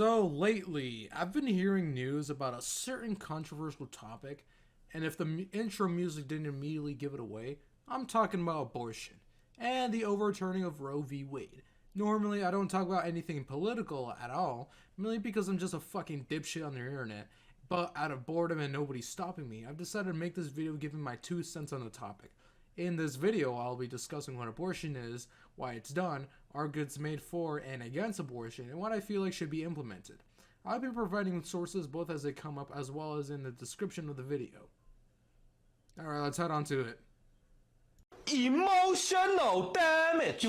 So lately, I've been hearing news about a certain controversial topic, and if the intro music didn't immediately give it away, I'm talking about abortion and the overturning of Roe v. Wade. Normally, I don't talk about anything political at all, mainly because I'm just a fucking dipshit on the internet. But out of boredom and nobody stopping me, I've decided to make this video giving my 2 cents on the topic. In this video, I'll be discussing what abortion is, why it's done, arguments made for and against abortion, and what I feel like should be implemented. I'll be providing sources both as they come up as well as in the description of the video. Alright, let's head on to it. Emotional damage.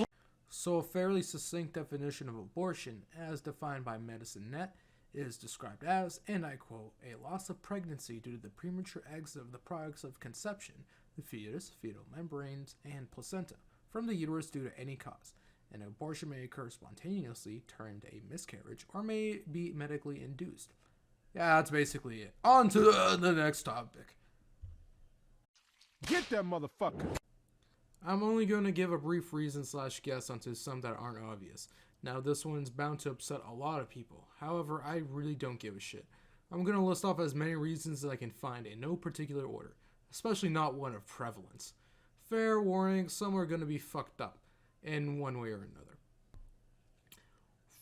So a fairly succinct definition of abortion, as defined by Medicine.net, is described as, and I quote, a loss of pregnancy due to the premature exit of the products of conception, the fetus, fetal membranes, and placenta, from the uterus due to any cause. An abortion may occur spontaneously, termed a miscarriage, or may be medically induced. Yeah, that's basically it. On to the next topic. Get that motherfucker. I'm only going to give a brief reason / guess onto some that aren't obvious. Now this one's bound to upset a lot of people. However, I really don't give a shit. I'm going to list off as many reasons as I can find in no particular order, especially not one of prevalence. Fair warning, some are going to be fucked up in one way or another.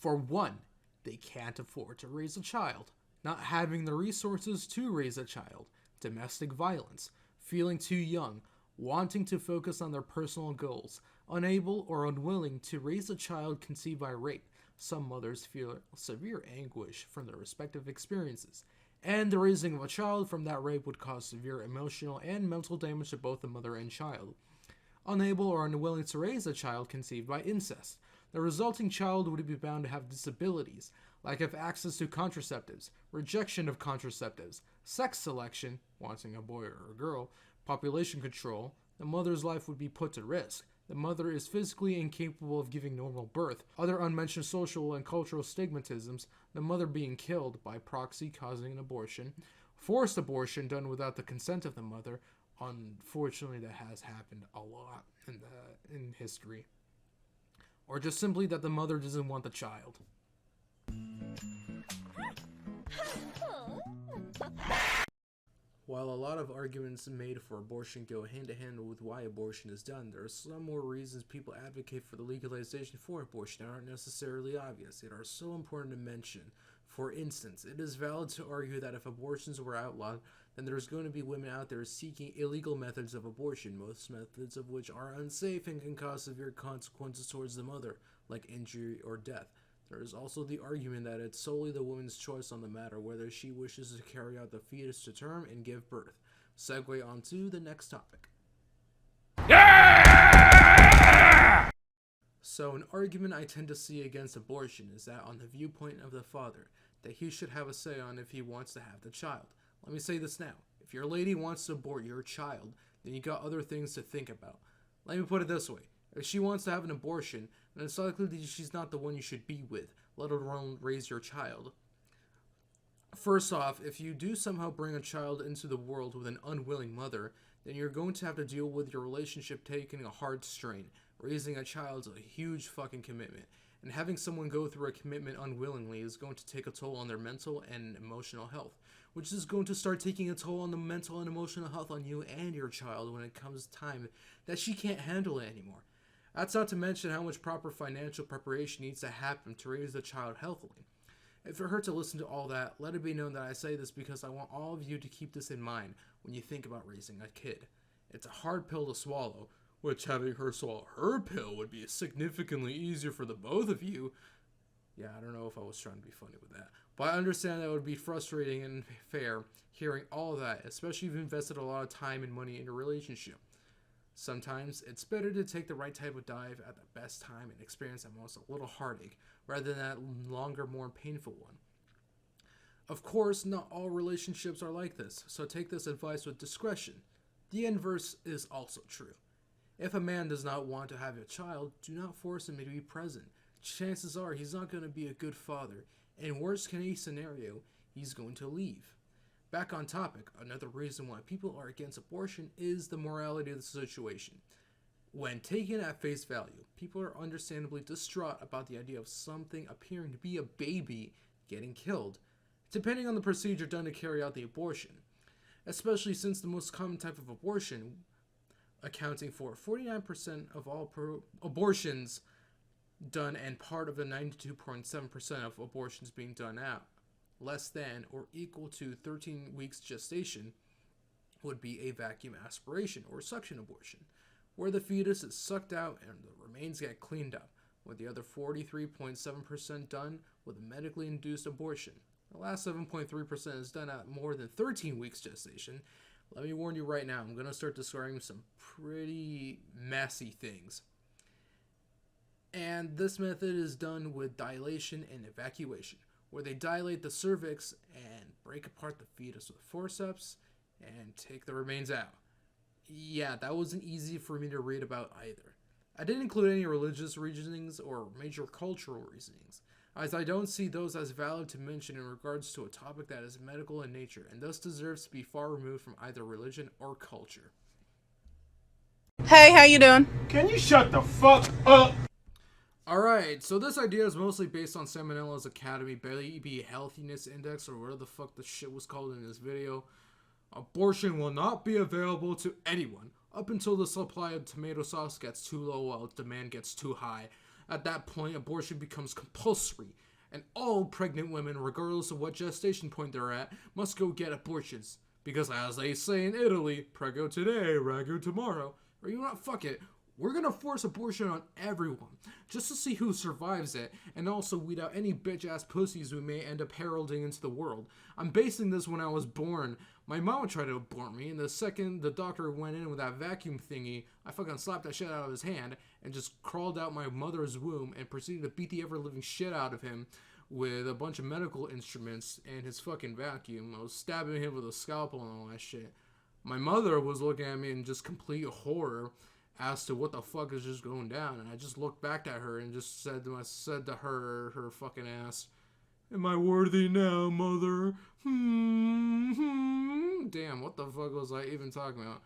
For one, they can't afford to raise a child. Not having the resources to raise a child. Domestic violence. Feeling too young. Wanting to focus on their personal goals, unable or unwilling to raise a child conceived by rape. Some mothers feel severe anguish from their respective experiences, and the raising of a child from that rape would cause severe emotional and mental damage to both the mother and child. Unable or unwilling to raise a child conceived by incest. The resulting child would be bound to have disabilities, lack of access to contraceptives, rejection of contraceptives, sex selection, wanting a boy or a girl, population control. The mother's life would be put to risk. The mother is physically incapable of giving normal birth. Other unmentioned social and cultural stigmatisms, the mother being killed by proxy causing an abortion, forced abortion done without the consent of the mother. Unfortunately, that has happened a lot in history. Or just simply that the mother doesn't want the child. While a lot of arguments made for abortion go hand in hand with why abortion is done, there are some more reasons people advocate for the legalization for abortion that aren't necessarily obvious, yet are so important to mention. For instance, it is valid to argue that if abortions were outlawed, then there's going to be women out there seeking illegal methods of abortion, most methods of which are unsafe and can cause severe consequences towards the mother, like injury or death. There is also the argument that it's solely the woman's choice on the matter whether she wishes to carry out the fetus to term and give birth. Segue on to the next topic. Yeah! So an argument I tend to see against abortion is that on the viewpoint of the father, that he should have a say on if he wants to have the child. Let me say this now. If your lady wants to abort your child, then you got other things to think about. Let me put it this way. If she wants to have an abortion, then it's likely that she's not the one you should be with, let alone raise your child. First off, if you do somehow bring a child into the world with an unwilling mother, then you're going to have to deal with your relationship taking a hard strain. Raising a child is a huge fucking commitment, and having someone go through a commitment unwillingly is going to take a toll on their mental and emotional health, which is going to start taking a toll on the mental and emotional health on you and your child when it comes time that she can't handle it anymore. That's not to mention how much proper financial preparation needs to happen to raise the child healthily. If it hurt to listen to all that, let it be known that I say this because I want all of you to keep this in mind when you think about raising a kid. It's a hard pill to swallow, which having her swallow her pill would be significantly easier for the both of you. Yeah, I don't know if I was trying to be funny with that, but I understand that it would be frustrating and fair hearing all of that, especially if you've invested a lot of time and money in your relationship. Sometimes it's better to take the right type of dive at the best time and experience at most a little heartache, rather than that longer, more painful one. Of course, not all relationships are like this, so take this advice with discretion. The inverse is also true. If a man does not want to have a child, do not force him to be present. Chances are he's not going to be a good father, and worst case scenario, he's going to leave. Back on topic, another reason why people are against abortion is the morality of the situation. When taken at face value, people are understandably distraught about the idea of something appearing to be a baby getting killed, depending on the procedure done to carry out the abortion, especially since the most common type of abortion, accounting for 49% of all abortions done and part of the 92.7% of abortions being done out, less than or equal to 13 weeks gestation, would be a vacuum aspiration or suction abortion, where the fetus is sucked out and the remains get cleaned up, with the other 43.7% done with a medically induced abortion. The last 7.3% is done at more than 13 weeks gestation. Let me warn you right now, I'm going to start describing some pretty messy things. And this method is done with dilation and evacuation, where they dilate the cervix and break apart the fetus with forceps and take the remains out. Yeah, that wasn't easy for me to read about either. I didn't include any religious reasonings or major cultural reasonings, as I don't see those as valid to mention in regards to a topic that is medical in nature and thus deserves to be far removed from either religion or culture. Hey, how you doing? Can you shut the fuck up? Alright, so this idea is mostly based on Salmonella's Academy Baby Healthiness Index, or whatever the fuck the shit was called in this video. Abortion will not be available to anyone up until the supply of tomato sauce gets too low while demand gets too high. At that point, abortion becomes compulsory, and all pregnant women, regardless of what gestation point they're at, must go get abortions. Because as they say in Italy, prego today, ragu tomorrow. Or you know what, fuck it. We're gonna force abortion on everyone, just to see who survives it, and also weed out any bitch-ass pussies we may end up heralding into the world. I'm basing this when I was born. My mom tried to abort me, and the second the doctor went in with that vacuum thingy, I fucking slapped that shit out of his hand, and just crawled out my mother's womb, and proceeded to beat the ever-living shit out of him with a bunch of medical instruments and his fucking vacuum. I was stabbing him with a scalpel and all that shit. My mother was looking at me in just complete horror as to what the fuck is just going down, and I just looked back at her and just said to her fucking ass, "Am I worthy now, mother?" Damn, what the fuck was I even talking about?